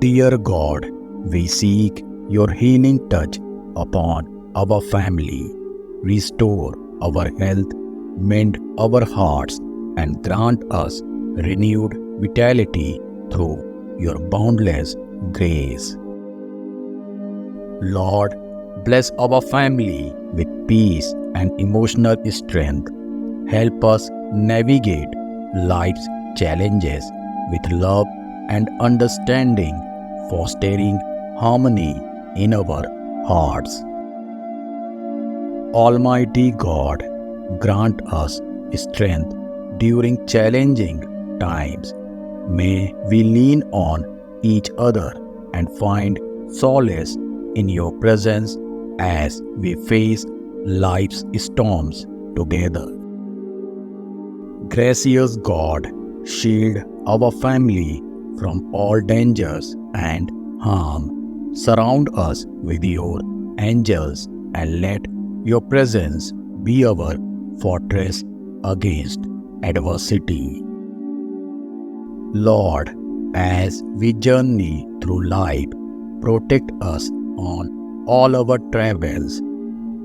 Dear God, we seek your healing touch upon our family. Restore our health, mend our hearts, and grant us renewed vitality through your boundless grace. Lord, bless our family with peace and emotional strength. Help us navigate life's challenges with love and understanding, fostering harmony in our hearts. Almighty God, grant us strength during challenging times. May we lean on each other and find solace in your presence as we face life's storms together. Gracious God, shield our family from all dangers and harm. Surround us with your angels and let your presence be our fortress against adversity. Lord, as we journey through life, protect us on all our travels.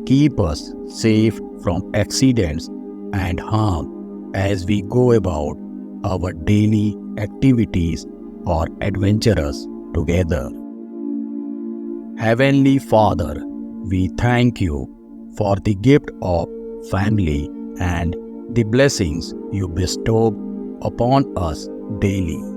Keep us safe from accidents and harm as we go about our daily activities or adventures together. Heavenly Father, we thank you for the gift of family and the blessings you bestow upon us daily.